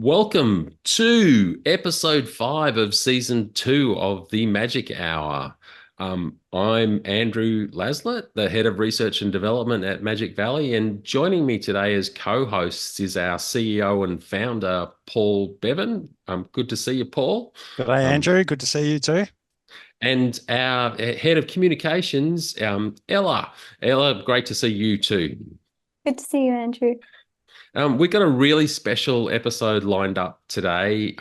Welcome to episode 5 of season 2 of the Magic Hour. I'm Andrew Laslett, the head of research and development at Magic Valley, and joining me today as co-hosts is our CEO and founder, Paul Bevan. Good to see you, Paul. Good day, Um, Andrew. Good to see you too. and our head of communications, Ella. Ella, great to see you too. Good to see you, Andrew. We've got a really special episode lined up today.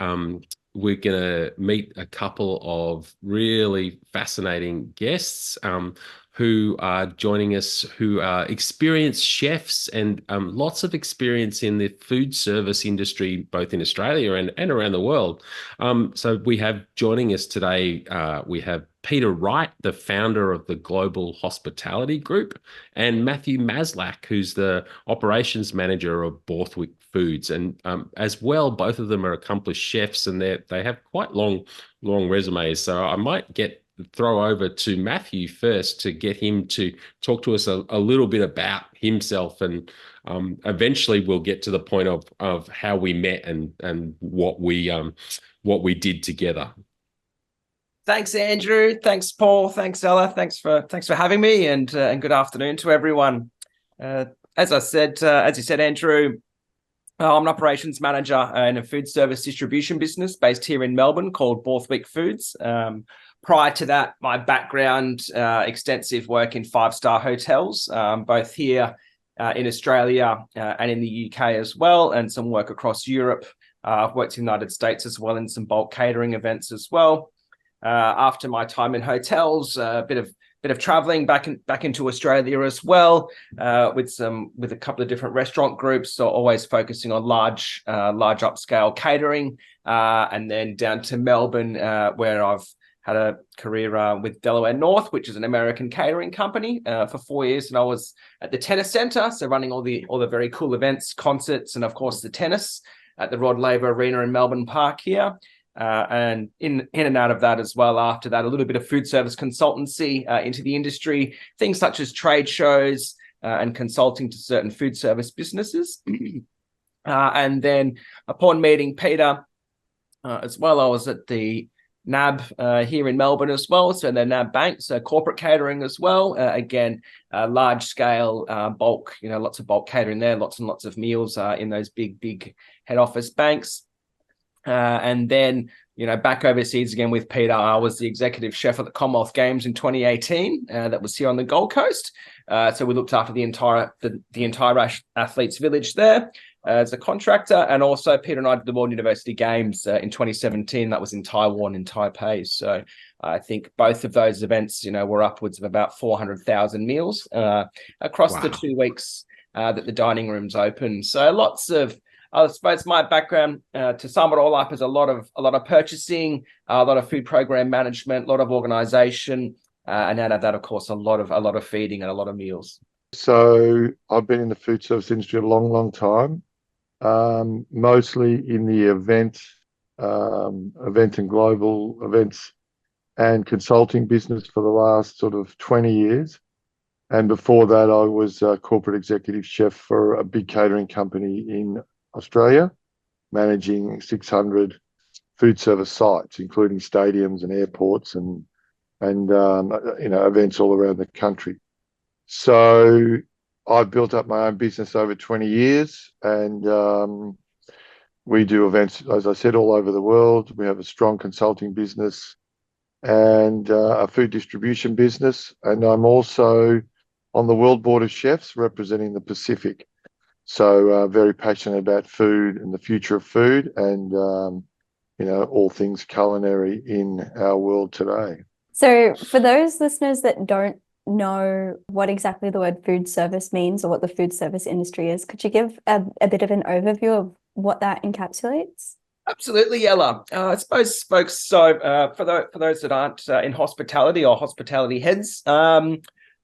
We're going to meet a couple of really fascinating guests who are joining us, who are experienced chefs and lots of experience in the food service industry, both in Australia and around the world. So we have joining us today, we have Peter Wright, the founder of the Global Hospitality Group, and Matthew Maslak, who's the operations manager of Borthwick Foods. And as well, both of them are accomplished chefs, and they have quite long resumes. So I might throw over to Matthew first to get him to talk to us a little bit about himself, and eventually we'll get to the point of how we met and what we did together. Thanks, Andrew. Thanks, Paul. Thanks, Ella. Thanks for having me, and good afternoon to everyone. As you said, Andrew, I'm an operations manager in a food service distribution business based here in Melbourne called Borthwick Foods. Prior to that, my background, extensive work in five-star hotels, both here in Australia and in the UK as well, and some work across Europe. I've worked in the United States as well in some bulk catering events as well. After my time in hotels, a bit of traveling back into Australia as well, with a couple of different restaurant groups. So always focusing on large upscale catering, and then down to Melbourne, where I've had a career with Delaware North, which is an American catering company, for 4 years, and I was at the tennis centre, so running all the very cool events, concerts, and of course the tennis at the Rod Laver Arena in Melbourne Park here. And in and out of that as well, after that, a little bit of food service consultancy into the industry, things such as trade shows and consulting to certain food service businesses. And then upon meeting Peter as well, I was at the NAB here in Melbourne as well. So the NAB Bank, so corporate catering as well. Again, large scale bulk, lots of bulk catering there, lots and lots of meals in those big head office banks. And then, back overseas again with Peter, I was the executive chef at the Commonwealth Games in 2018. That was here on the Gold Coast. So we looked after the entire athletes village there as a contractor. And also Peter and I did the World University Games in 2017. That was in Taiwan, in Taipei. So I think both of those events, were upwards of about 400,000 meals across the 2 weeks that the dining rooms open. So lots of, I suppose my background, to sum it all up, is a lot of purchasing, a lot of food program management, a lot of organisation, and out of that, of course, a lot of feeding and a lot of meals. So I've been in the food service industry a long time, mostly in the event and global events and consulting business for the last sort of 20 years. And before that, I was a corporate executive chef for a big catering company in Australia, managing 600 food service sites, including stadiums and airports and events all around the country. So I've built up my own business over 20 years, and we do events, as I said, all over the world. We have a strong consulting business and a food distribution business, and I'm also on the World Board of Chefs representing the Pacific. So very passionate about food and the future of food, and all things culinary in our world today. So for those listeners that don't know what exactly the word food service means or what the food service industry is, could you give a bit of an overview of what that encapsulates? Absolutely, Ella. I suppose, folks, so for those that aren't in hospitality or hospitality heads,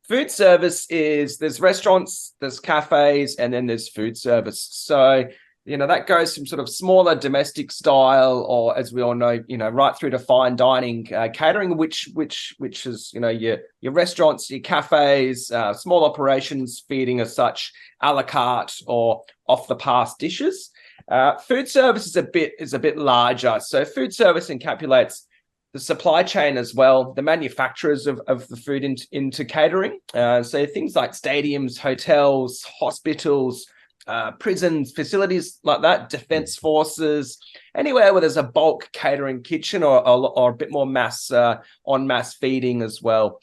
food service there's restaurants, there's cafes, and then there's food service. So, that goes from sort of smaller domestic style, or as we all know, right through to fine dining catering, which is, your restaurants, your cafes, small operations feeding as such, a la carte or off the pass dishes. Food service is a bit larger. So food service encapsulates the supply chain as well, the manufacturers of the food into catering. So things like stadiums, hotels, hospitals, prisons, facilities like that, defense forces, anywhere where there's a bulk catering kitchen or a bit more mass en masse feeding as well.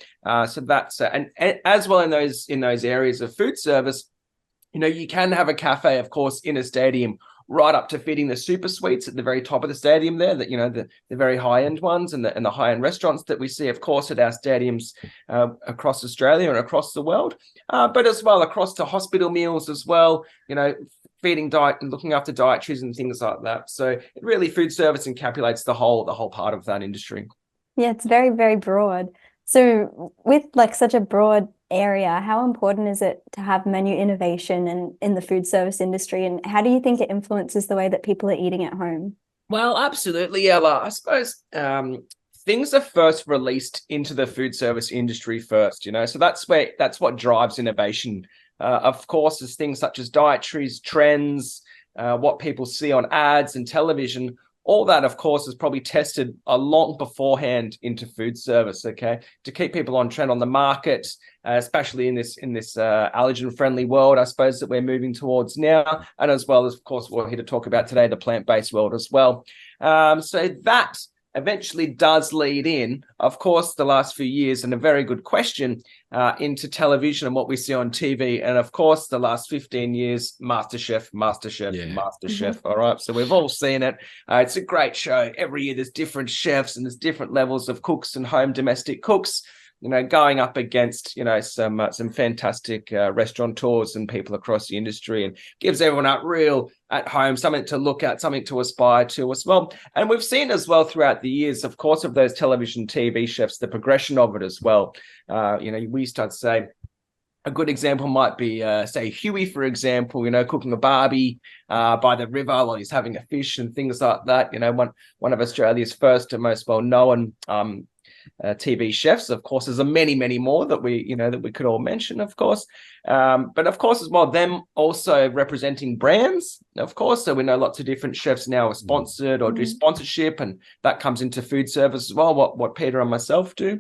So that's and as well in those areas of food service, you can have a cafe, of course, in a stadium, right up to feeding the super suites at the very top of the stadium there, that the very high-end ones and the high-end restaurants that we see, of course, at our stadiums across Australia and across the world, but as well across to hospital meals as well, feeding diet and looking after dietaries and things like that. So it really, food service encapsulates the whole part of that industry. Yeah, it's very, very broad. So with like such a broad area, how important is it to have menu innovation in the food service industry, and how do you think it influences the way that people are eating at home? Well, absolutely, Ella. I suppose things are first released into the food service industry first, so that's what drives innovation. Of course, there's things such as dietaries, trends, what people see on ads and television. All that, of course, is probably tested a lot beforehand into food service, okay, to keep people on trend on the market, especially in this allergen-friendly world, I suppose, that we're moving towards now, and as well as, of course, we're here to talk about today, the plant-based world as well. So that eventually does lead in, of course, the last few years, and a very good question, into television and what we see on TV. And of course, the last 15 years, MasterChef. Yeah. All right. So we've all seen it. It's a great show. Every year there's different chefs and there's different levels of cooks and home domestic cooks, going up against, some fantastic restaurateurs and people across the industry, and gives everyone out real at home something to look at, something to aspire to as well. And we've seen as well throughout the years, of course, of those television TV chefs, the progression of it as well. We start to say, a good example might be, say, Huey, for example, cooking a barbie by the river while he's having a fish and things like that. One of Australia's first and most well-known TV chefs. Of course, there's many, many more that we could all mention, of course. But of course, as well, them also representing brands, of course. So we know lots of different chefs now are sponsored or do sponsorship, and that comes into food service as well, what Peter and myself do.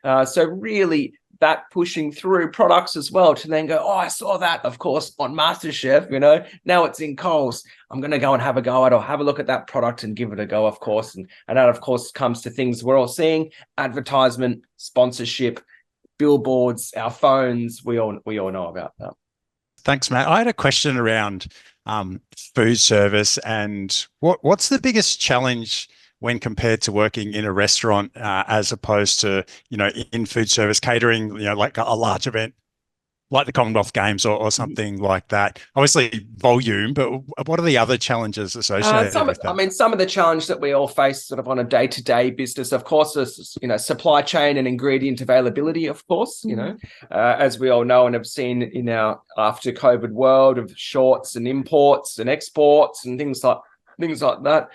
So really, that pushing through products as well to then go, oh, I saw that, of course, on MasterChef, now it's in Coles. I'm going to go and have a go at or have a look at that product and give it a go, of course. And that, of course, comes to things we're all seeing: advertisement, sponsorship, billboards, our phones. We all know about that. Thanks, Matt. I had a question around food service, and what's the biggest challenge when compared to working in a restaurant as opposed to, in food service catering, like a large event like the Commonwealth Games or something like that? Obviously volume, but what are the other challenges associated with that? Some of the challenges that we all face sort of on a day-to-day business, of course, is, supply chain and ingredient availability, of course, as we all know and have seen in our after COVID world of shorts and imports and exports and things like that.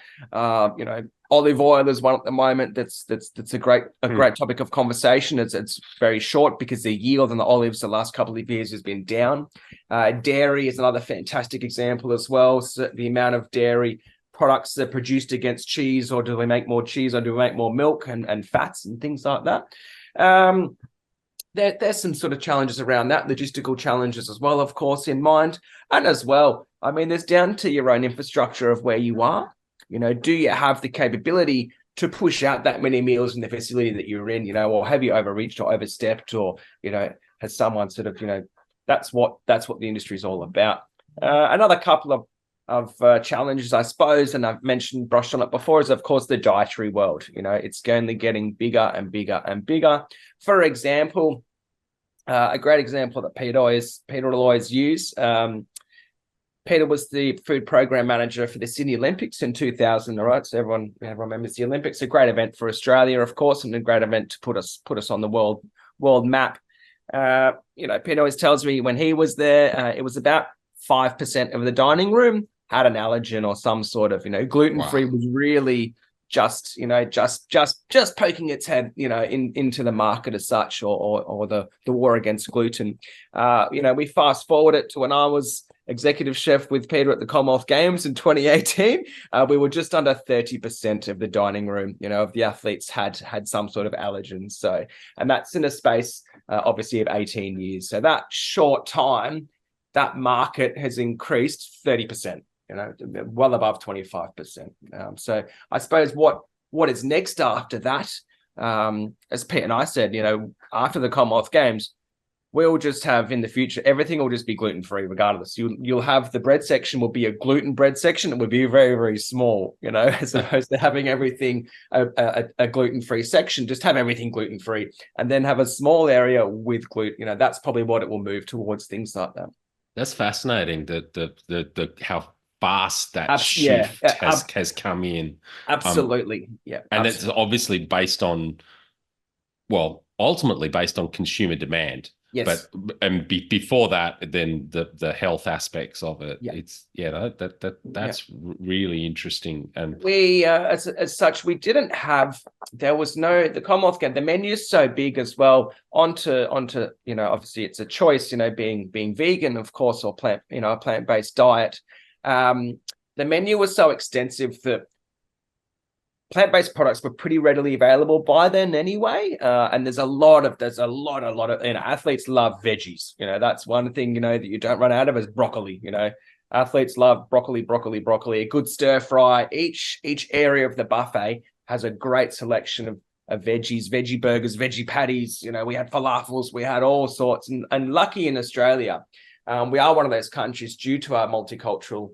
Olive oil is one at the moment that's a great topic of conversation. It's very short because the yield on the olives the last couple of years has been down. Dairy is another fantastic example as well. So the amount of dairy products that are produced against cheese, or do we make more cheese, or do we make more milk and fats and things like that? There's some sort of challenges around that, logistical challenges as well, of course, in mind. And as well, there's down to your own infrastructure of where you are. Do you have the capability to push out that many meals in the facility that you're in, or have you overreached or overstepped, or, has someone sort of, that's what the industry is all about. Another couple of challenges, I suppose, and I've brushed on it before, is, of course, the dietary world. It's only getting bigger and bigger and bigger. For example, a great example that Peter will always use, Peter was the food program manager for the Sydney Olympics in 2000, all right? So everyone remembers the Olympics. A great event for Australia, of course, and a great event to put us on the world map. Peter always tells me when he was there, it was about 5% of the dining room had an allergen or some sort of, gluten-free was really just poking its head, into the market as such, or the war against gluten. We fast forward it to when I was executive chef with Peter at the Commonwealth Games in 2018. We were just under 30% of the dining room, of the athletes had some sort of allergen. So, and that's in a space, obviously, of 18 years. So that short time, that market has increased 30%. Well above 25%. So I suppose what is next after that, as Pete and I said, after the Commonwealth Games, we'll just have in the future, everything will just be gluten-free regardless. You'll have the bread section will be a gluten bread section. It would be very, very small, as opposed to having everything a gluten-free section. Just have everything gluten-free and then have a small area with gluten. That's probably what it will move towards, things like that. That's fascinating, the how fast that shift has come in. Absolutely. And it's obviously based on, ultimately based on consumer demand. Yes. But before that, then the health aspects of it. Yeah. It's that's really interesting. And we as such, we didn't have, there was no, the Commonwealth Games, the menu is so big as well, onto obviously it's a choice, being vegan, of course, or a plant-based diet. The menu was so extensive that plant-based products were pretty readily available by then anyway. And there's a lot of, athletes love veggies. That's one thing, that you don't run out of is broccoli. Athletes love broccoli, a good stir fry. Each area of the buffet has a great selection of veggies, veggie burgers, veggie patties. We had falafels, we had all sorts. And lucky in Australia, we are one of those countries, due to our multicultural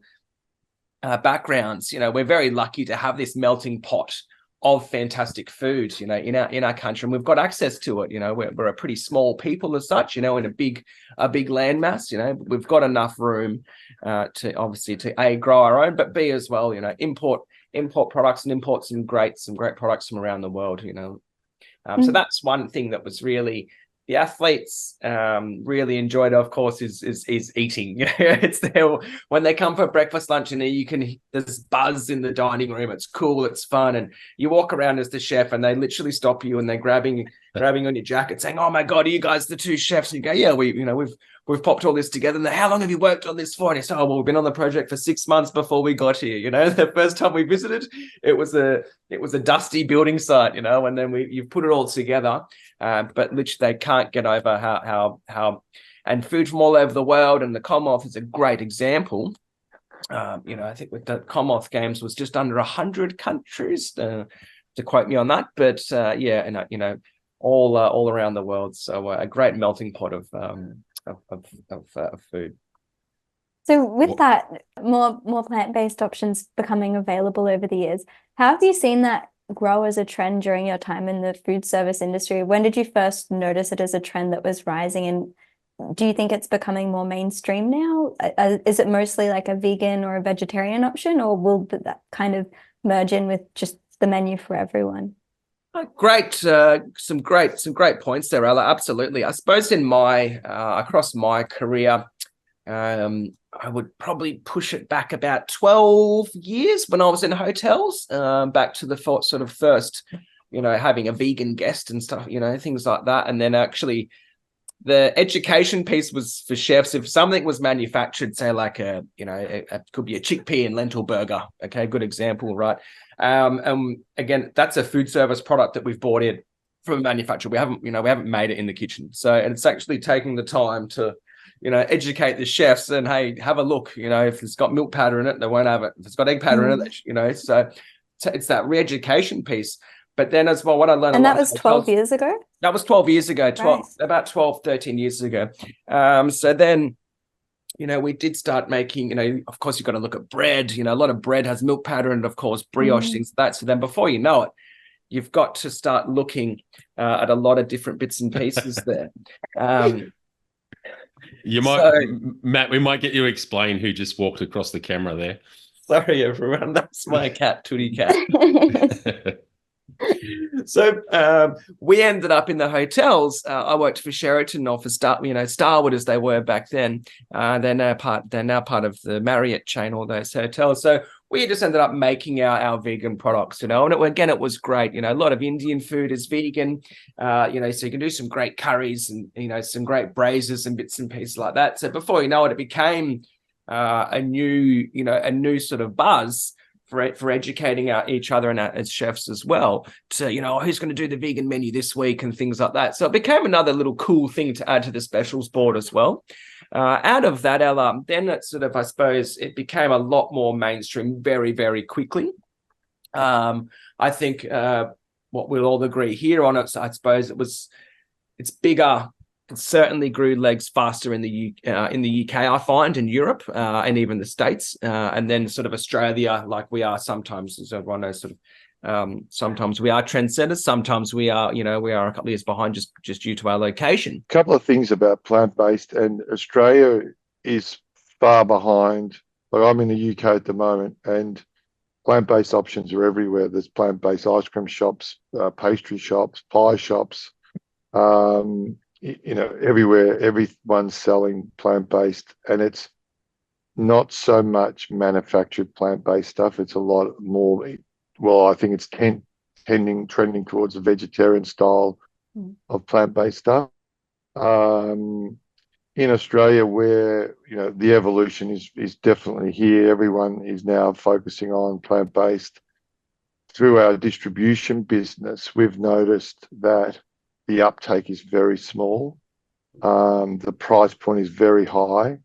backgrounds, we're very lucky to have this melting pot of fantastic food, in our country, and we've got access to it. We're a pretty small people as such, in a big landmass. We've got enough room to obviously to A, grow our own, but B as well, import products and import some great products from around the world. So that's one thing that was really, the athletes really enjoyed, of course, is eating. It's there when they come for breakfast, lunch, and there's buzz in the dining room. It's cool, it's fun, and you walk around as the chef, and they literally stop you and they're grabbing on your jacket, saying, "Oh my God, are you guys the two chefs?" And you go, "Yeah, we've popped all this together." And how long have you worked on this for? And you say, "Oh, well, we've been on the project for 6 months before we got here." The first time we visited, it was a dusty building site, and then you've put it all together. But literally, they can't get over how and food from all over the world, and the Commonwealth is a great example. I think with the Commonwealth Games was just under 100 countries, to quote me on that, but all around the world. So a great melting pot of food. So with that, more plant-based options becoming available over the years, how have you seen that grow as a trend during your time in the food service industry? When did you first notice it as a trend that was rising? And do you think it's becoming more mainstream now? Is it mostly like a vegan or a vegetarian option, or will that kind of merge in with just the menu for everyone? Great, some great points there, Ella. Absolutely. I suppose in my across my career, I would probably push it back about 12 years when I was in hotels, back to the sort of first, having a vegan guest and stuff, things like that. And then actually the education piece was for chefs. If something was manufactured, say like it could be a chickpea and lentil burger. Okay, good example, right? Again, that's a food service product that we've bought in from a manufacturer. We haven't made it in the kitchen. So, and it's actually taking the time to, educate the chefs and, hey, have a look, if it's got milk powder in it, they won't have it. If it's got egg powder in it, so it's that re-education piece. But then as well, what I learned— And that was 12 years ago? That was 12 years ago, about 12, 13 years ago. So then, we did start making, of course, you've got to look at bread. A lot of bread has milk powder and, of course, brioche, things like that. So then before you know it, you've got to start looking at a lot of different bits and pieces there. Matt, we might get you to explain who just walked across the camera there. Sorry, everyone. That's my cat, Tootie Cat. So we ended up in the hotels. I worked for Sheraton or for Starwood as they were back then. They're now part of the Marriott chain, all those hotels. So we just ended up making our vegan products, and again, it was great. A lot of Indian food is vegan, so you can do some great curries and, some great braises and bits and pieces like that. So before you know it, it became a new sort of buzz for educating each other and as chefs as well to, who's going to do the vegan menu this week and things like that. So it became another little cool thing to add to the specials board as well. Out of that, Ella, then it sort of, I suppose, it became a lot more mainstream very, very quickly. I think what we'll all agree here on it, so I suppose it's bigger. It certainly grew legs faster in the UK, I find, in Europe and even the States, and then sort of Australia, like we are sometimes, as everyone knows, sort of sometimes we are trendsetters, sometimes we are a couple of years behind just due to our location. A couple of things about plant-based, and Australia is far behind. Like, I'm in the UK at the moment, and plant-based options are everywhere. There's plant-based ice cream shops, pastry shops, pie shops. Everywhere, everyone's selling plant-based, and it's not so much manufactured plant-based stuff. It's a lot more, well, I think it's trending towards a vegetarian style of plant-based stuff. In Australia, where, the evolution is definitely here, everyone is now focusing on plant-based. Through our distribution business, we've noticed that the uptake is very small. The price point is very high,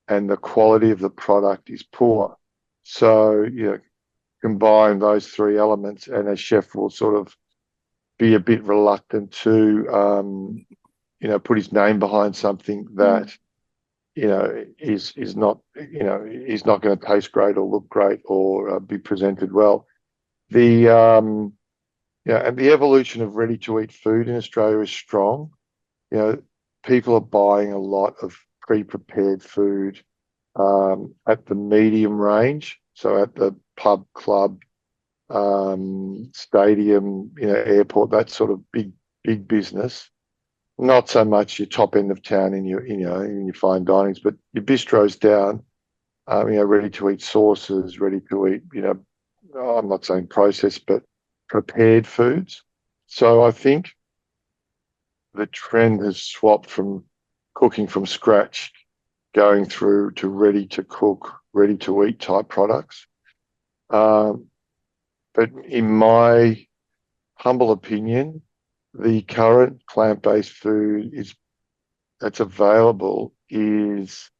and the quality of the product is poor. So, combine those three elements, and a chef will sort of be a bit reluctant to, put his name behind something that, is not, is not going to taste great or look great or be presented well. And the evolution of ready-to-eat food in Australia is strong. People are buying a lot of pre-prepared food at the medium range, so at the pub, club, stadium, airport, that sort of big business. Not so much your top end of town in your fine dinings, but your bistros down. Ready-to-eat sauces, ready-to-eat. I'm not saying processed, but prepared foods. So I think the trend has swapped from cooking from scratch, going through to ready to cook, ready to eat type products. But in my humble opinion, the current plant-based food that's available is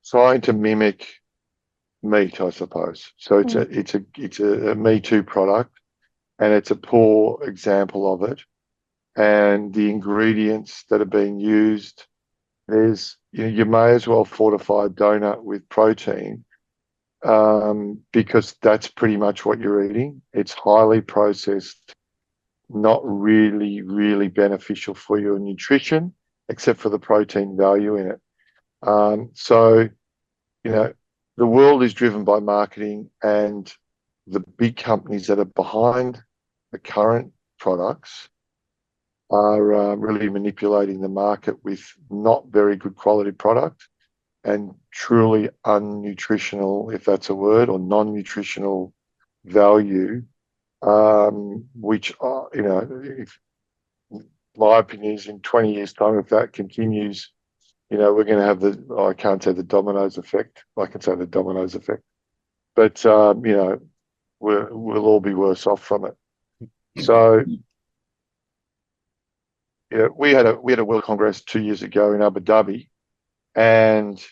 trying to mimic meat, I suppose. So it's a Me Too product, and it's a poor example of it. And the ingredients that are being used, you may as well fortify a donut with protein, because that's pretty much what you're eating. It's highly processed, not really, really beneficial for your nutrition, except for the protein value in it. So, the world is driven by marketing, and the big companies that are behind the current products are really manipulating the market with not very good quality product and truly unnutritional, if that's a word, or non-nutritional value, which, if my opinion is in 20 years' time, if that continues, we're going to have I can't say the dominoes effect. I can say the dominoes effect. But, we'll all be worse off from it. So, we had a World Congress 2 years ago in Abu Dhabi, and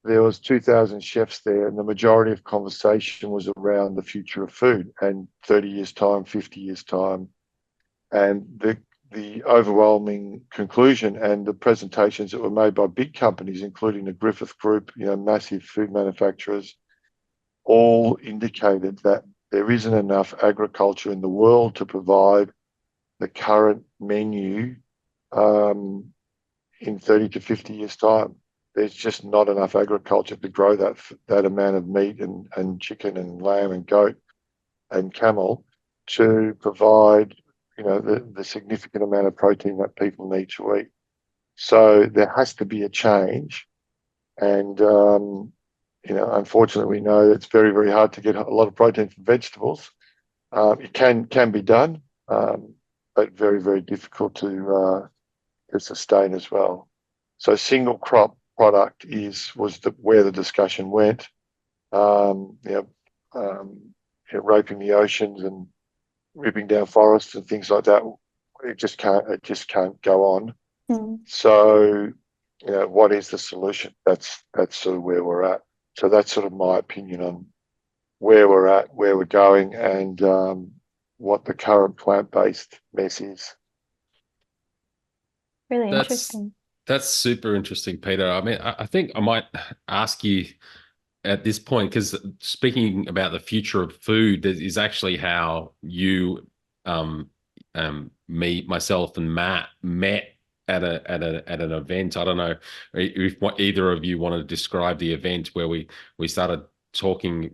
there was 2,000 chefs there, and the majority of conversation was around the future of food and 30 years' time, 50 years' time. And the overwhelming conclusion and the presentations that were made by big companies, including the Griffith Group, massive food manufacturers, all indicated that there isn't enough agriculture in the world to provide the current menu in 30 to 50 years' time. There's just not enough agriculture to grow that amount of meat and chicken and lamb and goat and camel to provide the significant amount of protein that people need to eat. So there has to be a change, and unfortunately, we know it's very, very hard to get a lot of protein from vegetables. It can be done, but very, very difficult to sustain as well. So single crop product was where the discussion went. Raping the oceans and ripping down forests and things like that. It just can't go on. Mm. So, what is the solution? That's sort of where we're at. So that's sort of my opinion on where we're at, where we're going, and what the current plant-based mess is. Really That's interesting. that's super interesting, Peter. I mean, I think I might ask you at this point, because speaking about the future of food is actually how you, myself, and Matt met at an event. I don't know if either of you want to describe the event where we started talking,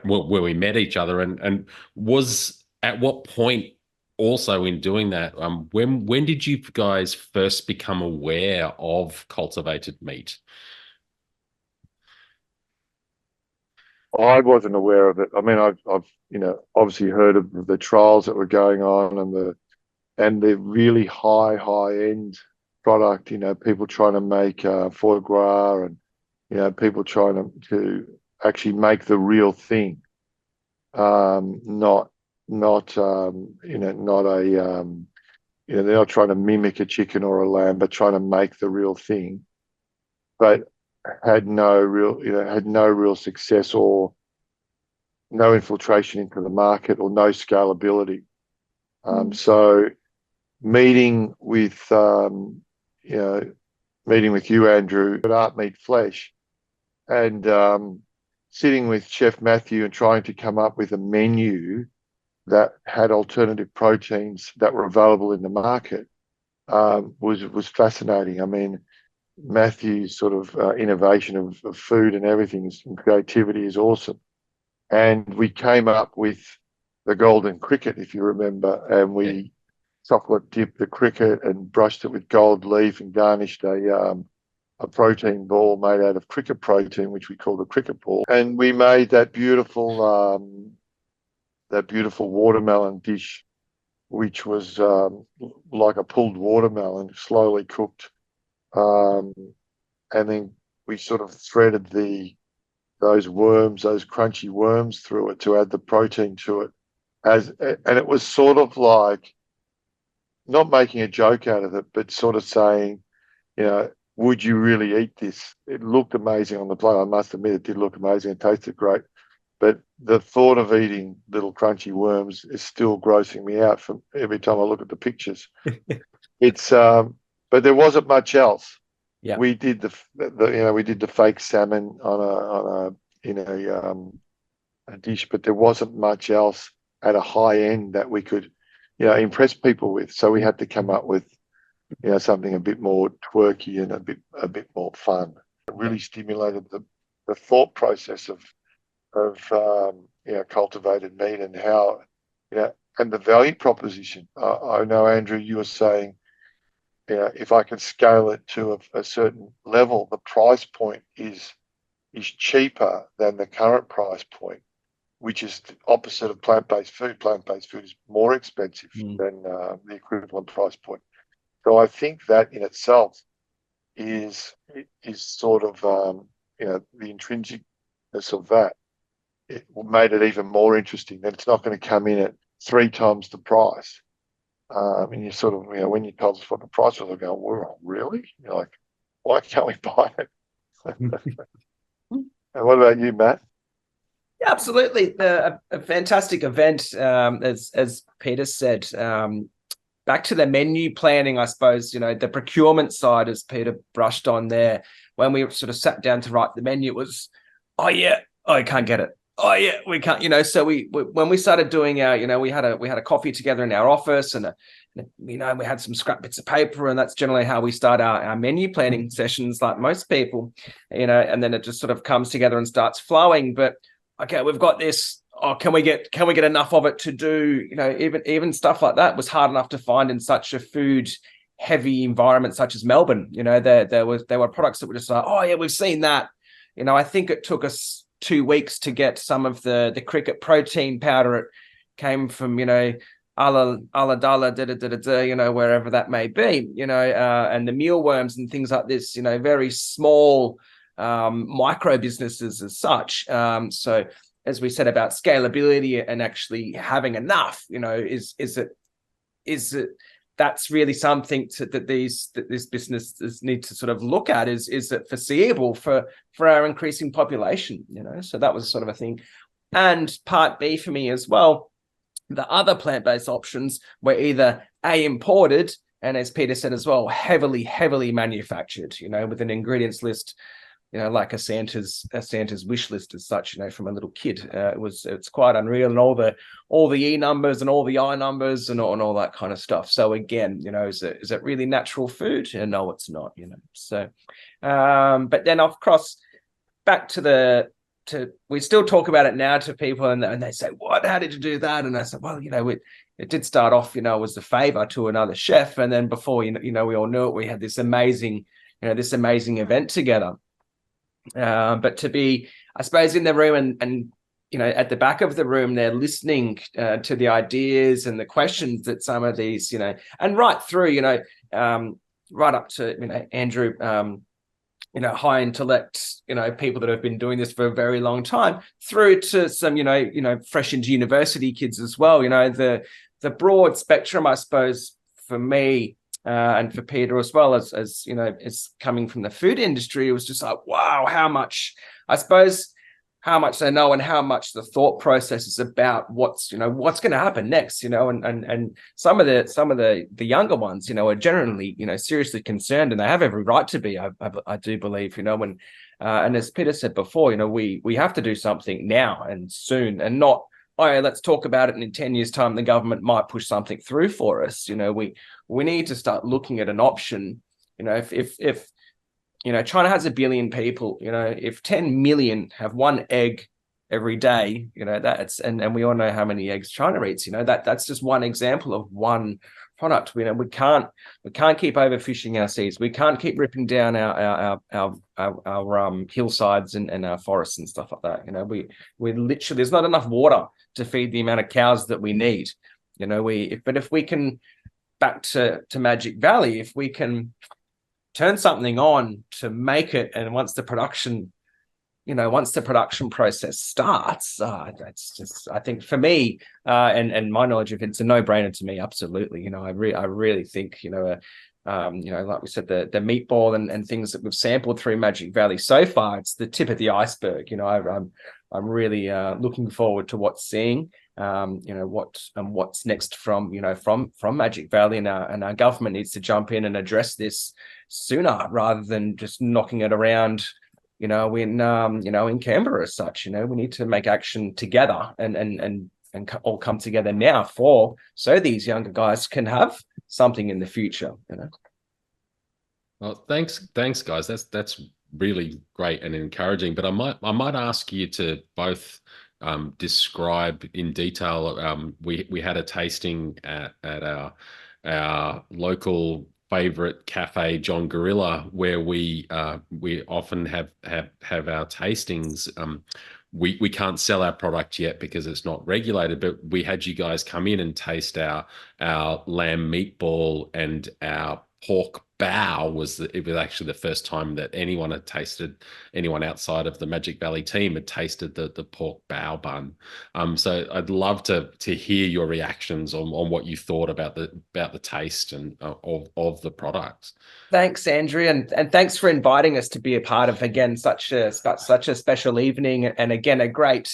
where we met each other, and was at what point also in doing that. When did you guys first become aware of cultivated meat? I wasn't aware of it. I mean, I've obviously heard of the trials that were going on and the really high end product. People trying to make foie gras, and people trying to actually make the real thing, not they're not trying to mimic a chicken or a lamb, but trying to make the real thing. But had no real success, or no infiltration into the market, or no scalability. So meeting with you, Andrew, at Art Meat Flesh, and sitting with Chef Matthew and trying to come up with a menu that had alternative proteins that were available in the market was fascinating. I mean, Matthew's sort of innovation of food and everything and creativity is awesome. And we came up with the golden cricket, if you remember, and we chocolate dipped the cricket and brushed it with gold leaf and garnished a protein ball made out of cricket protein, which we call the cricket ball. And we made that beautiful watermelon dish, which was like a pulled watermelon, slowly cooked. And then we sort of threaded those crunchy worms through it to add the protein to it. And it was sort of like, not making a joke out of it, but sort of saying, would you really eat this? It looked amazing on the plate. I must admit, it did look amazing. It tasted great. But the thought of eating little crunchy worms is still grossing me out from every time I look at the pictures. But there wasn't much else. Yeah, we did the fake salmon on a dish, but there wasn't much else at a high end that we could impress people with. So we had to come up with something a bit more twerky and a bit more fun. It really stimulated the thought process of cultivated meat, and how and the value proposition. I know, Andrew, you were saying, if I can scale it to a certain level, the price point is cheaper than the current price point, which is the opposite of plant-based food. Plant-based food is more expensive than the equivalent price point. So I think that in itself is sort of the intrinsicness of that. It made it even more interesting that it's not going to come in at 3 times the price. And you sort of, when you told us what the price was, I go, well, really? You're like, why can't we buy it? And what about you, Matt? Yeah, absolutely. A fantastic event, as Peter said. Back to the menu planning, I suppose, the procurement side, as Peter brushed on there, when we sort of sat down to write the menu, it was, I can't get it. Oh yeah, we can't, so we when we started doing our, we had a coffee together in our office, and we had some scrap bits of paper, and that's generally how we start our menu planning sessions, like most people, and then it just sort of comes together and starts flowing. But okay, we've got this. Oh, can we get enough of it to do, even stuff like that was hard enough to find in such a food heavy environment such as Melbourne. There were products that were just like, oh yeah, we've seen that. I think it took us 2 weeks to get some of the cricket protein powder. It came from, Ulladulla, wherever that may be, and the mealworms and things like this, very small micro businesses as such. So as we said about scalability and actually having enough, is it that's really something that these businesses need to sort of look at. Is it foreseeable for our increasing population? So that was sort of a thing. And part B for me as well, the other plant-based options were either imported, and as Peter said as well, heavily manufactured, with an ingredients list, like a Santa's wish list as such, from a little kid. It's quite unreal, and all the E numbers and all the I numbers and all that kind of stuff. So again, is it really natural food? No, it's not. So, but then I've crossed back to we still talk about it now to people, and they say, "What? How did you do that?" And I said, "Well, it did start off, it was a favor to another chef, and then before we all knew it, we had this amazing event together." But to be, I suppose, in the room and at the back of the room, they're listening to the ideas and the questions that some of these, and right through, right up to, Andrew, high intellect, people that have been doing this for a very long time, through to some, fresh into university kids as well. The broad spectrum, I suppose, for me, and for Peter as well, as is coming from the food industry, it was just like, wow, how much they know and how much the thought process is about what's going to happen next, and some of the younger ones, are generally, seriously concerned, and they have every right to be. I do believe, and as Peter said before, we have to do something now and soon, and not, oh, yeah, let's talk about it, and in 10 years' time, the government might push something through for us. We need to start looking at an option. If China has 1 billion people, if 10 million have one egg every day, and we all know how many eggs China eats. That's just one example of one product. We can't keep overfishing our seas. We can't keep ripping down our hillsides and our forests and stuff like that. We literally, there's not enough water to feed the amount of cows that we need. But if we can, back to Magic Valley, if we can turn something on to make it, and once the production process starts, that's just, I think for me, and my knowledge of it's a no-brainer to me. Absolutely. I really think, like we said, the meatball and things that we've sampled through Magic Valley so far, it's the tip of the iceberg. I'm really looking forward to what's seeing, what's next from Magic Valley, and our government needs to jump in and address this sooner rather than just knocking it around, in Canberra as such. We need to make action together and all come together now so these younger guys can have something in the future. Well, thanks, guys. That's really great and encouraging. But I might ask you to both describe in detail. We had a tasting at our local favorite cafe, John Gorilla, where we often have our tastings. We can't sell our product yet because it's not regulated, but we had you guys come in and taste our lamb meatball and our pork bao. It was actually the first time that anyone outside of the Magic Valley team had tasted the pork bao bun. So I'd love to hear your reactions on what you thought about the taste and of the products. Thanks, Andrew, and thanks for inviting us to be a part of, again, such a special evening, and again a great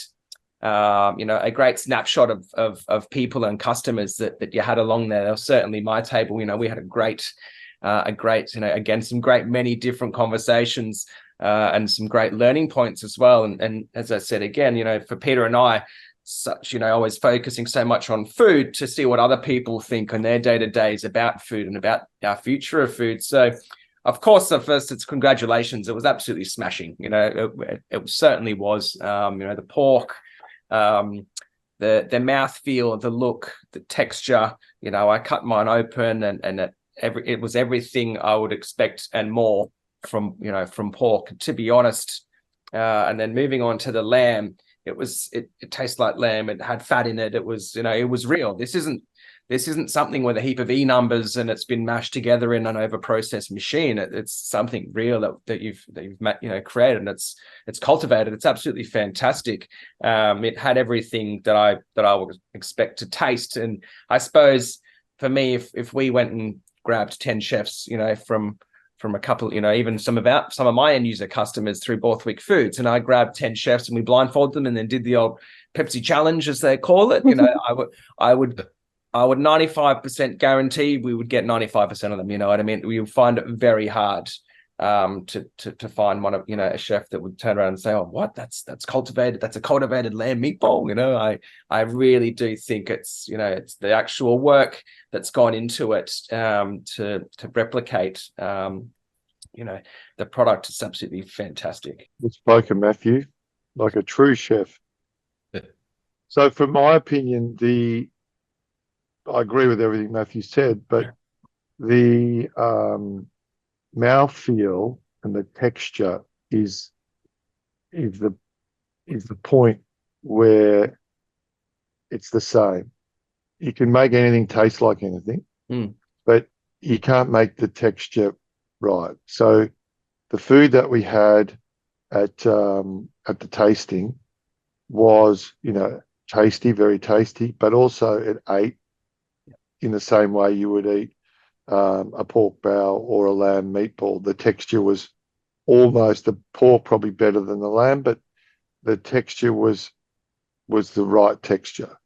snapshot of people and customers that you had along there. Certainly my table, we had a great, again, some great many different conversations and some great learning points as well. And as I said, again, for Peter and I, such, always focusing so much on food, to see what other people think on their day-to-days about food and about our future of food. So of course, at first, it's congratulations. It was absolutely smashing. It certainly was. The pork, the mouthfeel, the look, the texture. I cut mine open, and it was everything I would expect and more from pork. To be honest, And then moving on to the lamb, it tastes like lamb. It had fat in it. It was, it was real. This isn't something with a heap of E numbers and it's been mashed together in an over-processed machine. It's something real that you've created, and it's cultivated. It's absolutely fantastic. It had everything that I would expect to taste. And I suppose for me, if we went and grabbed 10 chefs, from a couple, even some of my end user customers through Borthwick Foods, and I grabbed 10 chefs and we blindfolded them and then did the old Pepsi challenge, as they call it. I would 95% guarantee we would get 95% of them. You know what I mean? We would find it very hard to find one of a chef that would turn around and say, "Oh, what? That's cultivated. That's a cultivated lamb meatball." I really do think it's the actual work that's gone into it to replicate the product. Is absolutely fantastic. It's spoken, Matthew, like a true chef. Yeah. So, from my opinion, I agree with everything Matthew said, but the mouthfeel and the texture is the point where it's the same. You can make anything taste like anything, but you can't make the texture right. So the food that we had at the tasting was, tasty, very tasty, but also it ate in the same way you would eat a pork bow or a lamb meatball. The texture was almost, the pork probably better than the lamb, but the texture was the right texture.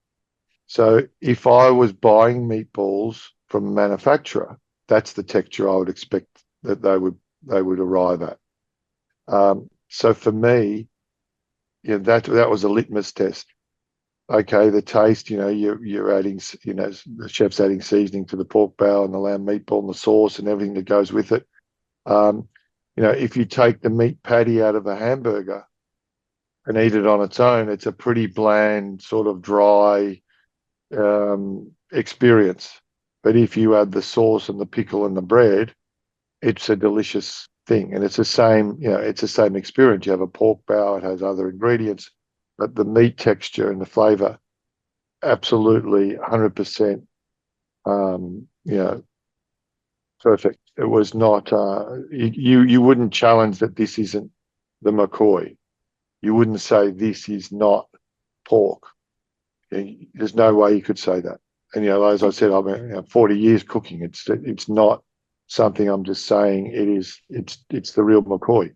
So if I was buying meatballs from a manufacturer, that's the texture I would expect that they would arrive at. So for me, that was a litmus test. Okay, the taste, you're adding, the chef's adding seasoning to the pork bow and the lamb meatball and the sauce and everything that goes with it. If you take the meat patty out of a hamburger and eat it on its own, it's a pretty bland, sort of dry experience. But if you add the sauce and the pickle and the bread, it's a delicious thing. And it's the same, it's the same experience. You have a pork bow, it has other ingredients, but the meat texture and the flavour, absolutely 100%, perfect. It was not, you wouldn't challenge that this isn't the McCoy. You wouldn't say this is not pork. There's no way you could say that. And, as I said, I've been 40 years cooking. It's not something I'm just saying. It's the real McCoy.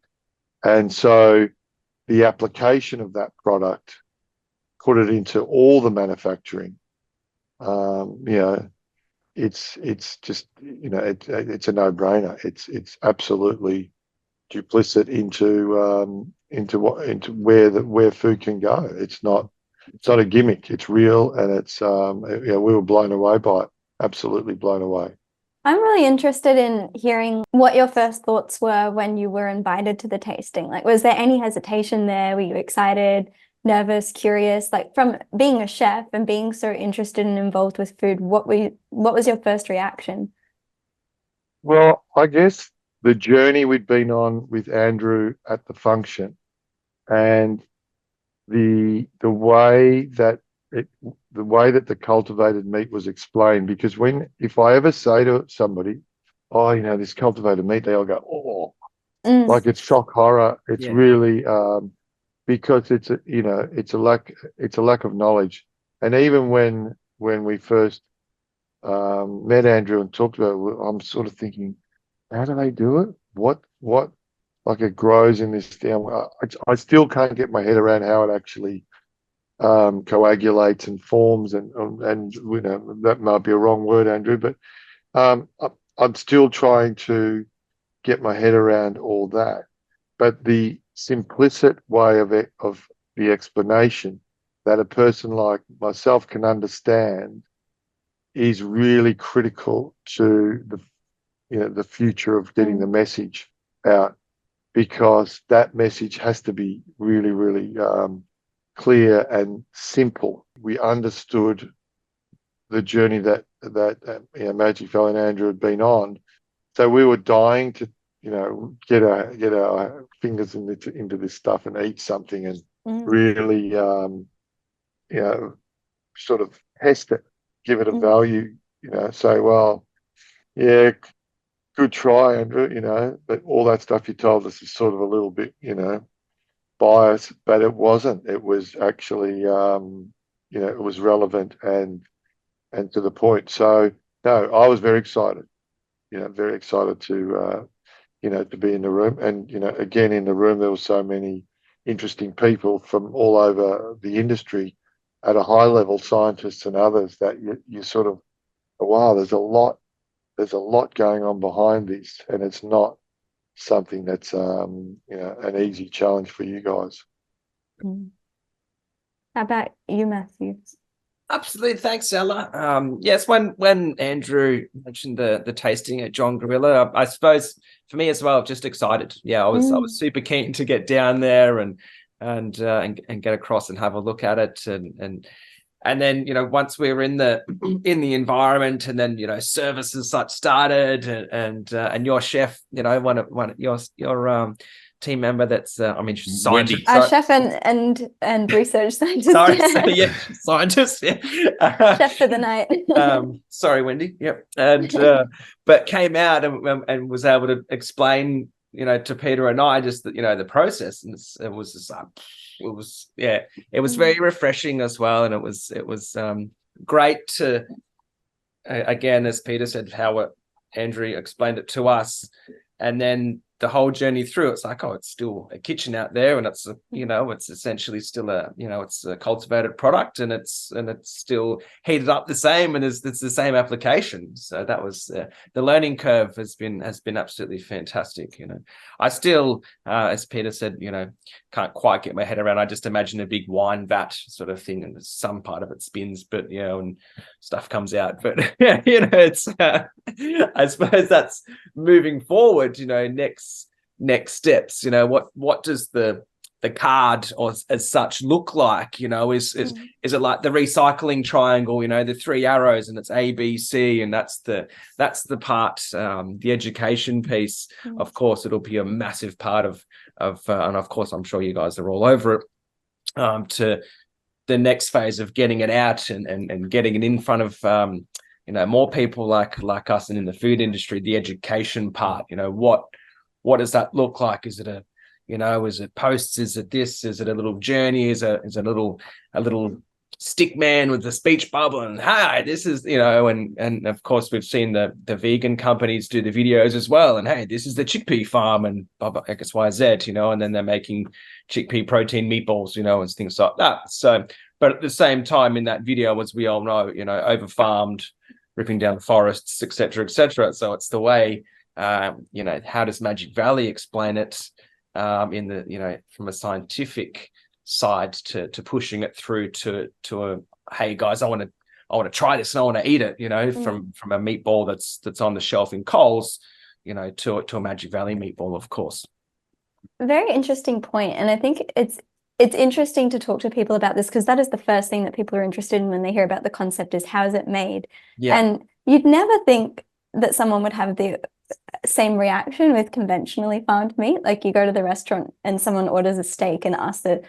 And so the application of that product, put it into all the manufacturing, it's just, it's a no-brainer. It's absolutely duplicit into where food can go. It's not a gimmick. It's real, and it's we were blown away by it. Absolutely blown away. I'm really interested in hearing what your first thoughts were when you were invited to the tasting. Like, was there any hesitation there? Were you excited, nervous, curious? Like, from being a chef and being so interested and involved with food, what was your first reaction? Well, I guess the journey we'd been on with Andrew at the function, and the way that the cultivated meat was explained, because if I ever say to somebody, "Oh, this cultivated meat," they'll go, "Oh," like it's shock horror. It's really because it's a lack of knowledge. And even when we first met Andrew and talked about it, I'm sort of thinking, how do they do it? What like it grows in this thing? I still can't get my head around how it actually coagulates and forms, and that might be a wrong word, Andrew, but I'm still trying to get my head around all that. But the simplistic way of the explanation that a person like myself can understand is really critical to the future of getting the message out, because that message has to be really, really clear and simple. We understood the journey that Magic Valley and Andrew had been on, so we were dying to get our fingers into this stuff and eat something and really, sort of test it, give it a value, say, well, yeah, good try, Andrew, but all that stuff you told us is sort of a little bit, biased, but it wasn't. It was actually, it was relevant and to the point. So, no, I was very excited, very excited to be in the room. And, again, in the room, there were so many interesting people from all over the industry at a high level, scientists and others, that you sort of, wow, there's a lot going on behind this, and it's not something that's an easy challenge for you guys. How about you, Matthew? Absolutely, thanks, Ella. Yes, when Andrew mentioned the tasting at John Gorilla, I suppose for me as well, just excited. Yeah, I was super keen to get down there and get across and have a look at it, and then once we were in the environment, and then services such started, and your chef, one of your team member that's scientist, our chef and research scientist. Sorry, yeah, scientist, yeah. Chef for the night. Sorry, Wendy. Yep. And but came out and was able to explain to Peter and I just the process, and it was just it was very refreshing as well, and it was great to again, as Peter said, how Andrew explained it to us, and then the whole journey through, it's like, it's still a kitchen out there, and it's it's essentially still it's a cultivated product, and it's still heated up the same, and it's the same application. So that was the learning curve has been absolutely fantastic. I still, as Peter said, can't quite get my head around. I just imagine a big wine vat sort of thing, and some part of it spins, but and stuff comes out. But it's I suppose that's moving forward. Next steps. What does the card or as such look like? Is it like the recycling triangle? The three arrows, and it's A, B, C, and that's the part. The education piece, of course, it'll be a massive part of and of course, I'm sure you guys are all over it. To the next phase of getting it out and getting it in front of more people like us and in the food industry. The education part. What does that look like? Is it is it posts? Is it this? Is it a little journey? Is it a little stick man with the speech bubble? And hi, this is and of course we've seen the vegan companies do the videos as well. And hey, this is the chickpea farm and blah blah X Y Z. And then they're making chickpea protein meatballs, and things like that. So, but at the same time, in that video, as we all know, over farmed, ripping down forests, etc., etc. So it's the way. How does Magic Valley explain it in the from a scientific side to pushing it through to a, hey guys, I want to try this and I want to eat it, from a meatball that's on the shelf in Coles, to a Magic Valley meatball, of course. Very interesting point, and I think it's interesting to talk to people about this, because that is the first thing that people are interested in when they hear about the concept, is how is it made? Yeah. And you'd never think that someone would have the same reaction with conventionally farmed meat. Like, you go to the restaurant and someone orders a steak and asks the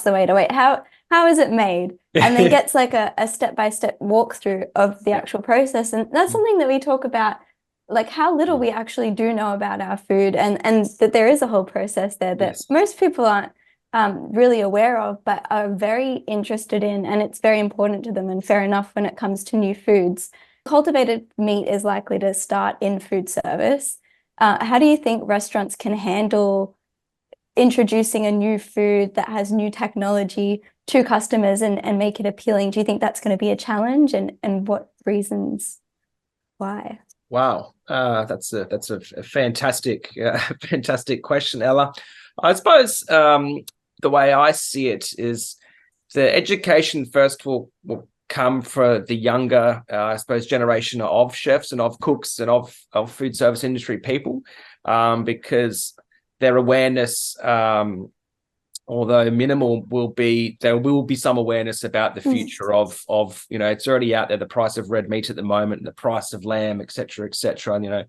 waiter, wait, how is it made? And then gets like a step-by-step walkthrough of the actual process. And that's something that we talk about, like how little we actually do know about our food, and that there is a whole process there that most people aren't really aware of, but are very interested in, and it's very important to them, and fair enough when it comes to new foods. Cultivated meat is likely to start in food service. How do you think restaurants can handle introducing a new food that has new technology to customers and make it appealing? Do you think that's going to be a challenge, and what reasons why? Wow, that's a fantastic question, Ella. I suppose the way I see it is the education first will come for the younger, I suppose, generation of chefs and of cooks and of food service industry people, because their awareness, although minimal, there will be some awareness about the future of it's already out there, the price of red meat at the moment, and the price of lamb, etc., etc.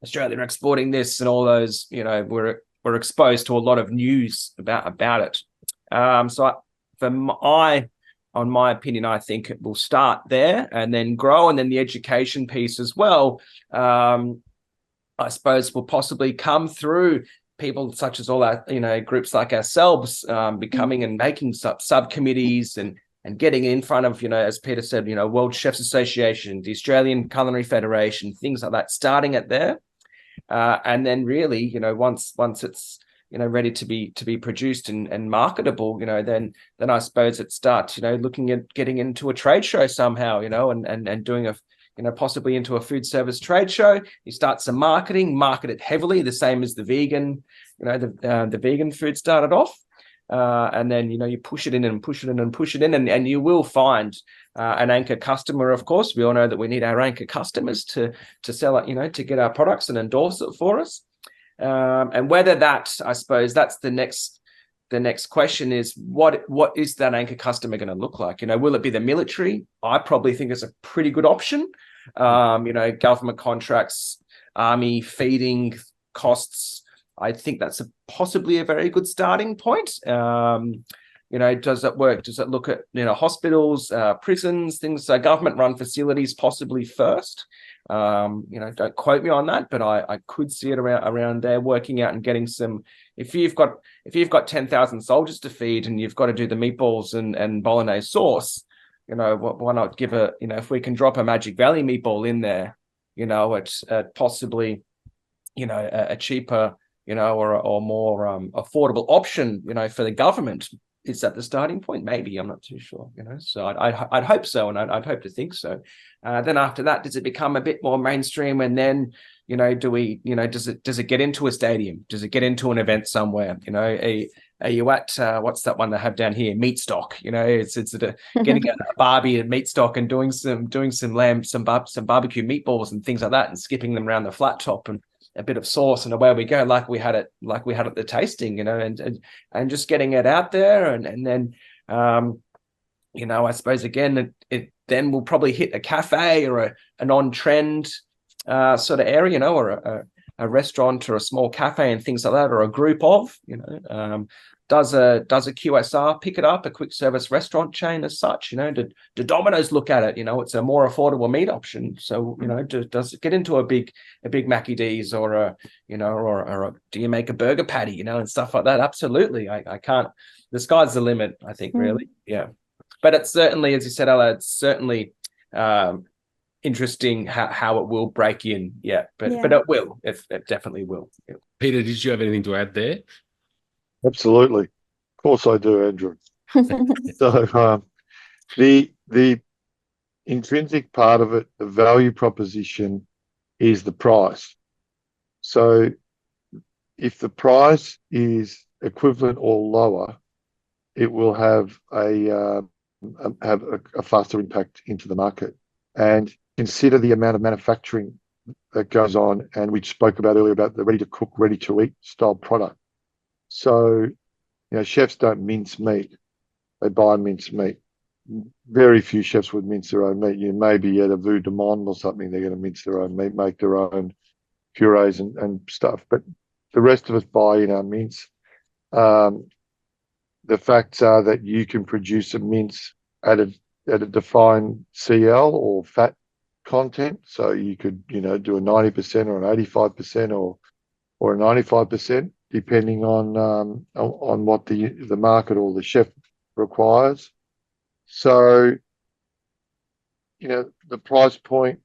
Australia are exporting this, and all those, we're exposed to a lot of news about it. On my opinion, I think it will start there and then grow, and then the education piece as well. I suppose will possibly come through people such as all our, groups like ourselves, becoming and making subcommittees and getting in front of, as Peter said, World Chefs Association, the Australian Culinary Federation, things like that, starting it there. And then really, once it's, ready to be produced and marketable, then I suppose it starts, looking at getting into a trade show somehow, and doing possibly into a food service trade show. You start some market it heavily, the same as the vegan, the vegan food started off. And then, you push it in and push it in and push it in, and you will find an anchor customer. Of course, we all know that we need our anchor customers to sell it, to get our products and endorse it for us. And whether that, I suppose that's the next question is, what is that anchor customer going to look like? Will it be the military? I probably think it's a pretty good option. Government contracts, army feeding costs. I think that's possibly a very good starting point. Does it work? Does it look at, hospitals, prisons, things, government-run facilities possibly first? Don't quote me on that, but I could see it around there, working out and getting some. If you've got 10,000 soldiers to feed and you've got to do the meatballs and bolognese sauce, why not give if we can drop a Magic Valley meatball in there, it's possibly, a cheaper, or more affordable option, for the government. Is that the starting point? Maybe, I'm not too sure, so I'd hope so, and I'd hope to think so. Then after that, does it become a bit more mainstream? And then, does it get into a stadium? Does it get into an event somewhere? Are you at, what's that one they have down here? Meat stock, it's getting a barbie and meat stock and doing some lamb, some barbecue meatballs and things like that, and skipping them around the flat top and a bit of sauce, and away we go, like we had at the tasting, and just getting it out there, and then I suppose again it then will probably hit a cafe or an on-trend sort of area, or a restaurant or a small cafe and things like that, or a group of, does a QSR pick it up, a quick service restaurant chain as such? Do Domino's look at it? It's a more affordable meat option. So, does it get into a big Mackie D's, or do you make a burger patty, and stuff like that? Absolutely. I can't. The sky's the limit, I think, really. Yeah. But it's certainly, as you said, Ella, it's certainly interesting how it will break in. Yeah. But it will. It definitely will. Yeah. Peter, did you have anything to add there? Absolutely. Of course I do, Andrew. So the intrinsic part of it, the value proposition, is the price. So if the price is equivalent or lower, it will have a faster impact into the market. And consider the amount of manufacturing that goes on, and we spoke about earlier about the ready to cook, ready to eat style product. So, chefs don't mince meat; they buy minced meat. Very few chefs would mince their own meat. Maybe at a Vue de Monde or something, they're going to mince their own meat, make their own purees and stuff. But the rest of us buy in our mince. The facts are that you can produce a mince at a defined CL or fat content. So you could, do a 90% or an 85% or a 95%, depending on what the market or the chef requires. So, the price point,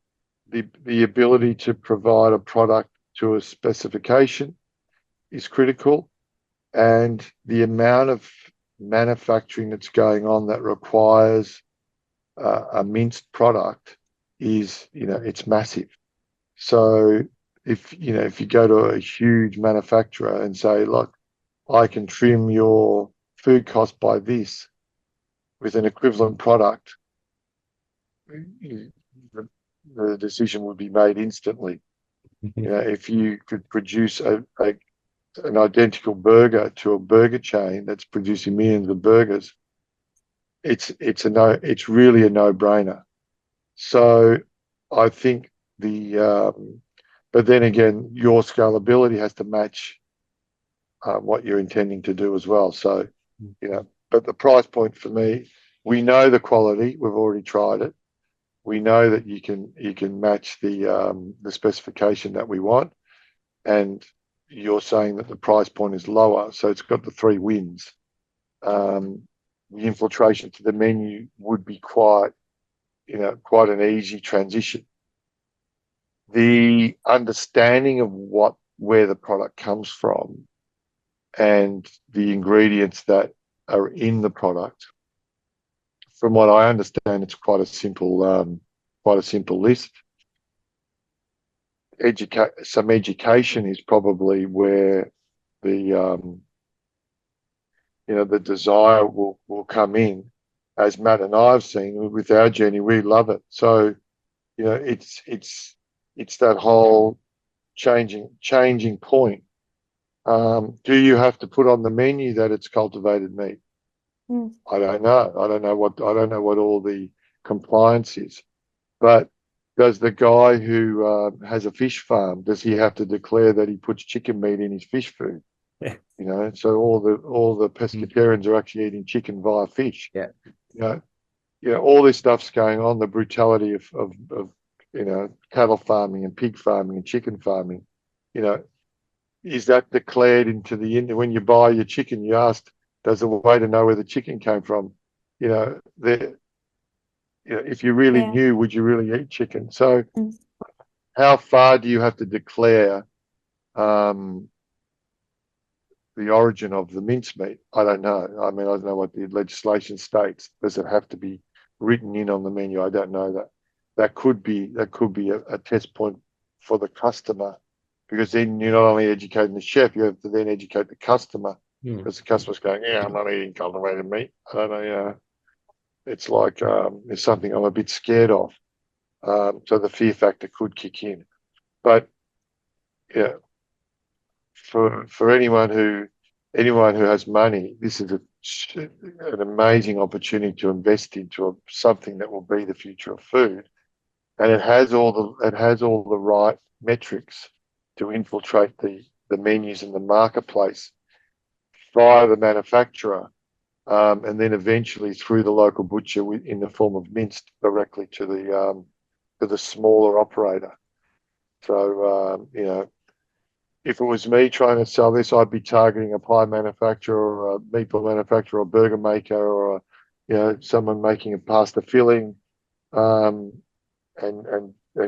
the ability to provide a product to a specification is critical, and the amount of manufacturing that's going on that requires a minced product is, it's massive. So if you go to a huge manufacturer and say, look, I can trim your food cost by this with an equivalent product, the decision would be made instantly. If you could produce an identical burger to a burger chain that's producing millions of burgers, it's really a no-brainer. So I think the But then again, your scalability has to match what you're intending to do as well. So, but the price point for me, we know the quality. We've already tried it. We know that you can match the specification that we want, and you're saying that the price point is lower, so it's got the 3 wins. The infiltration to the menu would be quite an easy transition. The understanding of where the product comes from and the ingredients that are in the product, from what I understand, it's quite a simple list. Some education is probably where the the desire will come in. As Matt and I have seen with our journey, we love it. So, it's that whole changing point. Do you have to put on the menu that it's cultivated meat? I don't know. I don't know what all the compliance is. But does the guy who has a fish farm, does he have to declare that he puts chicken meat in his fish food? Yeah. So all the pescatarians are actually eating chicken via fish. Yeah. All this stuff's going on. The brutality of cattle farming and pig farming and chicken farming. Is that declared into when you buy your chicken? You ask, does the waiter know where the chicken came from? If you really knew, would you really eat chicken? So, how far do you have to declare the origin of the mincemeat? I don't know. I mean, I don't know what the legislation states. Does it have to be written in on the menu? I don't know that. That could be a test point for the customer, because then you're not only educating the chef, you have to then educate the customer, because the customer's going, I'm not eating cultivated meat. I don't know. It's like it's something I'm a bit scared of. So the fear factor could kick in. But for anyone who has money, this is an amazing opportunity to invest into something that will be the future of food, and it has all the right metrics to infiltrate the menus in the marketplace via the manufacturer, and then eventually through the local butcher in the form of minced directly to the smaller operator. So if it was me trying to sell this, I'd be targeting a pie manufacturer or a meatball manufacturer or a burger maker or someone making a pasta filling, and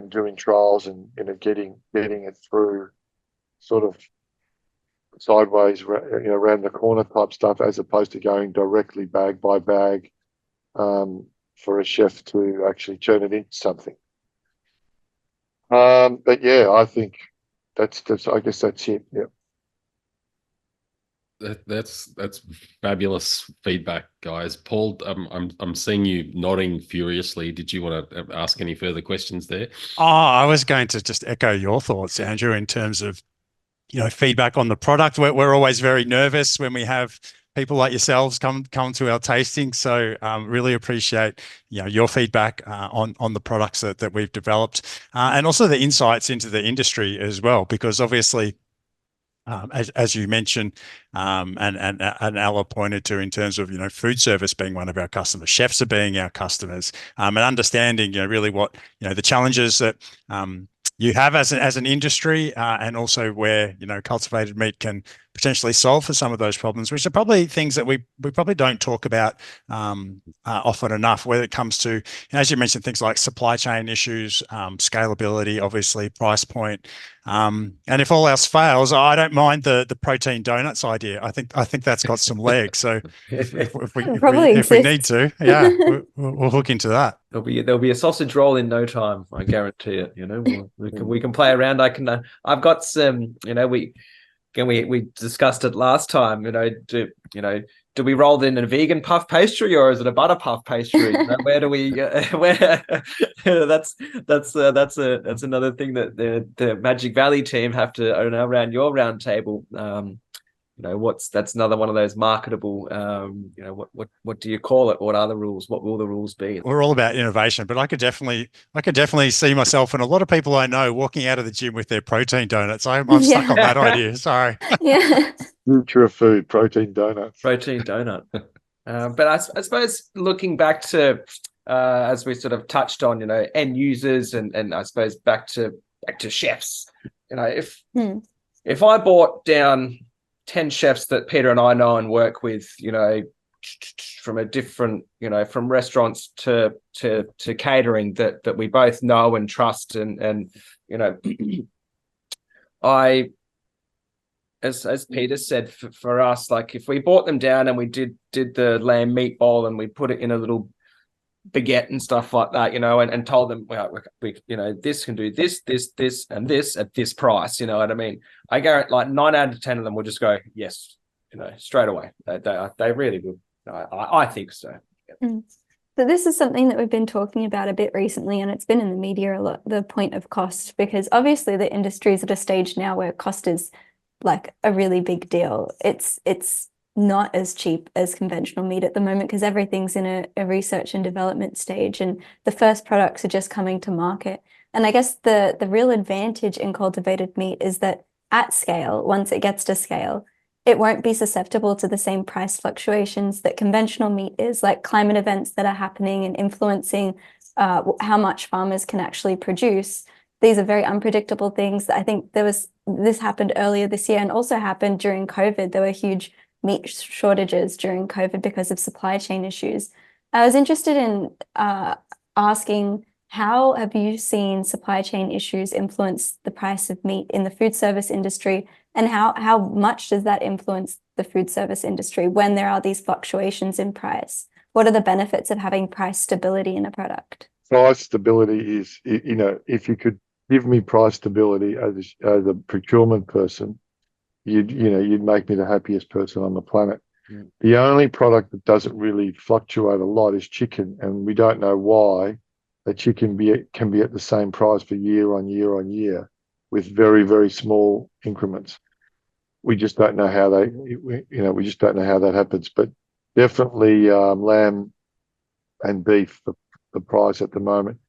doing trials and getting it through sort of sideways, around the corner type stuff, as opposed to going directly bag by bag for a chef to actually turn it into something. But yeah, I think that's I guess that's it. Yeah. That's fabulous feedback, guys. Paul, I'm seeing you nodding furiously. Did you want to ask any further questions there? I was going to just echo your thoughts, Andrew, in terms of feedback on the product. We're always very nervous when we have people like yourselves come to our tasting. So really appreciate your feedback on the products that we've developed, and also the insights into the industry as well, because obviously, as you mentioned, and Ella pointed to, in terms of food service being one of our customers, chefs are being our customers, and understanding really what the challenges that you have as an industry, and also where cultivated meat can potentially solve for some of those problems, which are probably things that we probably don't talk about often enough, where it comes to, as you mentioned, things like supply chain issues, scalability, obviously price point, and if all else fails, I don't mind the protein donuts idea. I think that's got some legs. So if we need to, we'll hook into that. There'll be a sausage roll in no time. I guarantee it. We can play around. I've got some. We discussed it last time. Do we roll in a vegan puff pastry, or is it a butter puff pastry? Where do we? Where? That's another thing that the Magic Valley team have to around your round table. that's another one of those marketable, what do you call it? What are the rules? What will the rules be? We're all about innovation, but I could definitely see myself and a lot of people I know walking out of the gym with their protein donuts. I'm stuck on that idea. Sorry. Yeah. Future of food, protein donuts. Protein donut. But I suppose looking back to, as we sort of touched on, end users and I suppose back to chefs, if I brought down 10 chefs that Peter and I know and work with, from a different, from restaurants to catering that we both know and trust, and I, as Peter said, for us, like if we brought them down and we did the lamb meatball and we put it in a little baguette and stuff like that, and told them, well, we this can do this, and this at this price, you know what I mean? I guarantee like 9 out of 10 of them will just go, yes, straight away. They really would. I think so. Mm. So this is something that we've been talking about a bit recently, and it's been in the media a lot, the point of cost, because obviously the industry is at a stage now where cost is like a really big deal. It's not as cheap as conventional meat at the moment because everything's in a research and development stage, and the first products are just coming to market. And I guess the real advantage in cultivated meat is that at scale, once it gets to scale, it won't be susceptible to the same price fluctuations that conventional meat is, like climate events that are happening and influencing how much farmers can actually produce. These are very unpredictable things. I think this happened earlier this year and also happened during COVID. There were huge meat shortages during COVID because of supply chain issues. I was interested in asking, how have you seen supply chain issues influence the price of meat in the food service industry, and how much does that influence the food service industry when there are these fluctuations in price? What are the benefits of having price stability in a product? Price stability is, if you could give me price stability as a procurement person, you'd make me the happiest person on the planet. Yeah. The only product that doesn't really fluctuate a lot is chicken, and we don't know why the chicken can be at the same price for year on year on year with very, very small increments. We just don't know how we just don't know how that happens. But definitely lamb and beef, the price at the moment,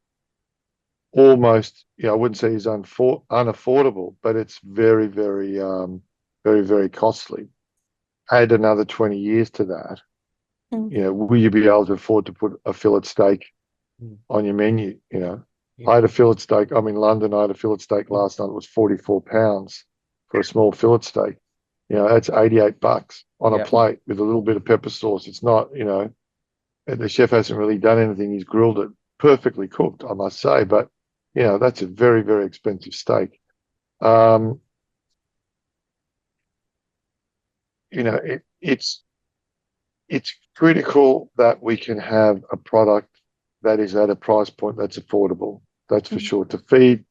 almost, I wouldn't say is unaffordable, but it's very, very, very, very costly. Add another 20 years to that, will you be able to afford to put a fillet steak on your menu? Yeah. I had a fillet steak. I'm in London. I had a fillet steak last night. It was £44 for a small fillet steak. That's $88 on a plate with a little bit of pepper sauce. It's not, the chef hasn't really done anything. He's grilled it perfectly cooked, I must say, but that's a very, very expensive steak. It's critical that we can have a product that is at a price point that's affordable. That's for sure. To feed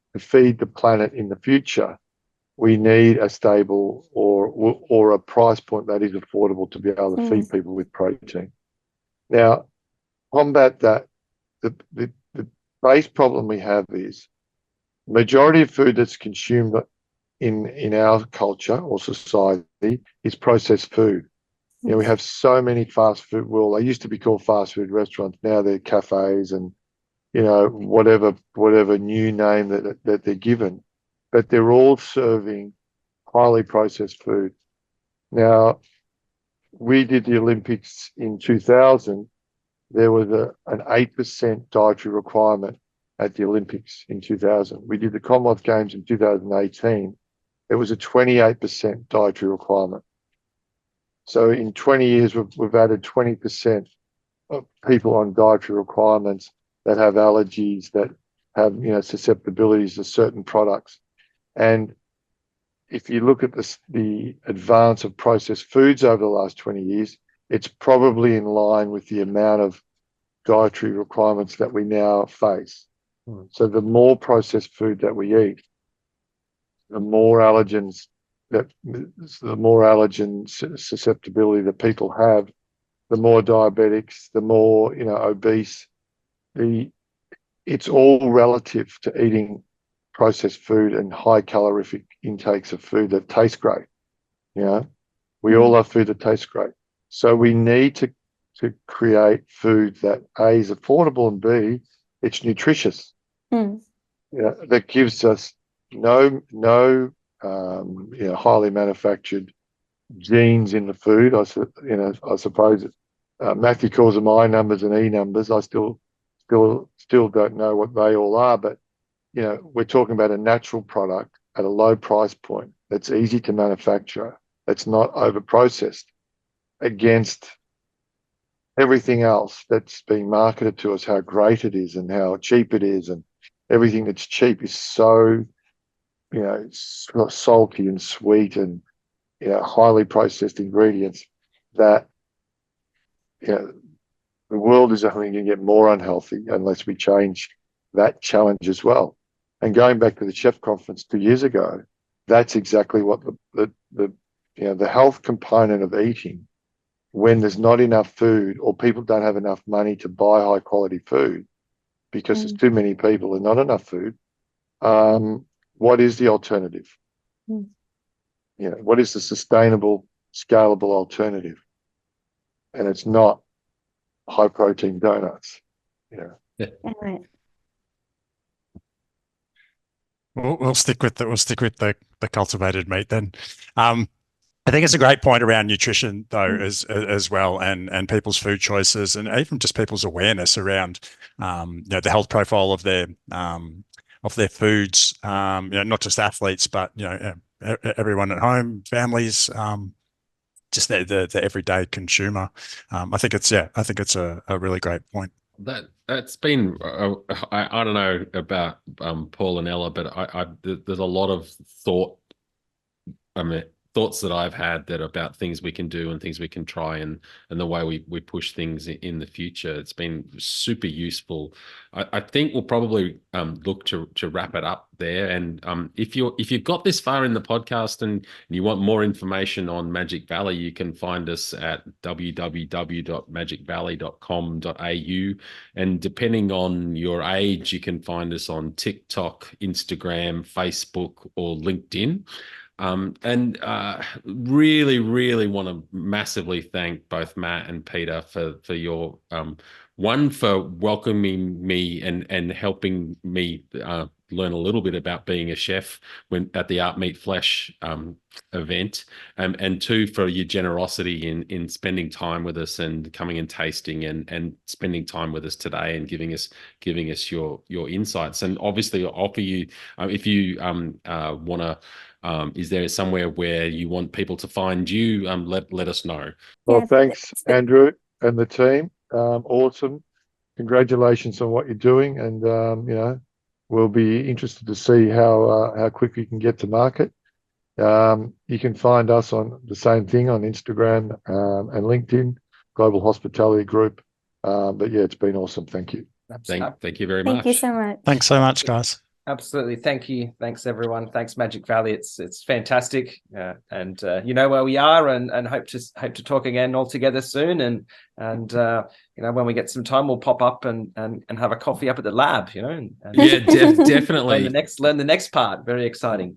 the planet in the future, we need a stable or a price point that is affordable to be able to feed people with protein. Now, combat that, the base problem we have is majority of food that's consumed in our culture or society is processed food. We have so many fast food. Well, they used to be called fast food restaurants. Now they're cafes and, whatever new name that they're given. But they're all serving highly processed food. Now, we did the Olympics in 2000. There was an 8% dietary requirement at the Olympics in 2000. We did the Commonwealth Games in 2018. There was a 28% dietary requirement. So in 20 years, we've added 20% of people on dietary requirements that have allergies, that have susceptibilities to certain products. And if you look at the advance of processed foods over the last 20 years, it's probably in line with the amount of dietary requirements that we now face. So the more processed food that we eat, the more allergen susceptibility that people have, the more diabetics, the more obese. It's all relative to eating processed food and high calorific intakes of food that taste great. We all love food that tastes great. So we need to create food that A, is affordable, and B, it's nutritious. That gives us no highly manufactured genes in the food. I suppose Matthew calls them I numbers and E numbers. I still don't know what they all are, but we're talking about a natural product at a low price point that's easy to manufacture, that's not over processed against everything else that's being marketed to us, how great it is and how cheap it is, and everything that's cheap is so salty and sweet and highly processed ingredients that the world is only going to get more unhealthy unless we change that challenge as well. And going back to the chef conference 2 years ago, that's exactly what the health component of eating, when there's not enough food or people don't have enough money to buy high quality food because there's too many people and not enough food, what is the alternative? What is the sustainable, scalable alternative? And it's not high protein donuts. Right. We'll stick with the cultivated meat then. I think it's a great point around nutrition though, as well, and people's food choices, and even just people's awareness around the health profile of their foods. Not just athletes, but everyone at home, families, just the everyday consumer. I think it's a really great point. That's been I don't know about Paul and Ella, but there's a lot of thoughts that I've had that about things we can do and things we can try, and the way we push things in the future. It's been super useful. I think we'll probably look to wrap it up there. And if you've got this far in the podcast and you want more information on Magic Valley, you can find us at www.magicvalley.com.au, and depending on your age, you can find us on TikTok, Instagram, Facebook, or LinkedIn. Really, really want to massively thank both Matt and Peter for your for welcoming me and helping me learn a little bit about being a chef at the Art Meat Flesh event, and two, for your generosity in spending time with us and coming and tasting and spending time with us today and giving us your insights. And obviously I'll offer you, if you want to, is there somewhere where you want people to find you? Let us know. Well, thanks, Andrew and the team. Awesome. Congratulations on what you're doing, and we'll be interested to see how quick you can get to market. You can find us on the same thing on Instagram and LinkedIn, Global Hospitality Group. But yeah, it's been awesome. Thank you. Thank you very much. Thank you so much. Thanks so much, guys. Absolutely. Thank you. Thanks, everyone. Thanks, Magic Valley. It's fantastic. And you know where we are, and hope to talk again all together soon. And when we get some time, we'll pop up and have a coffee up at the lab, and yeah, definitely. learn the next part. Very exciting.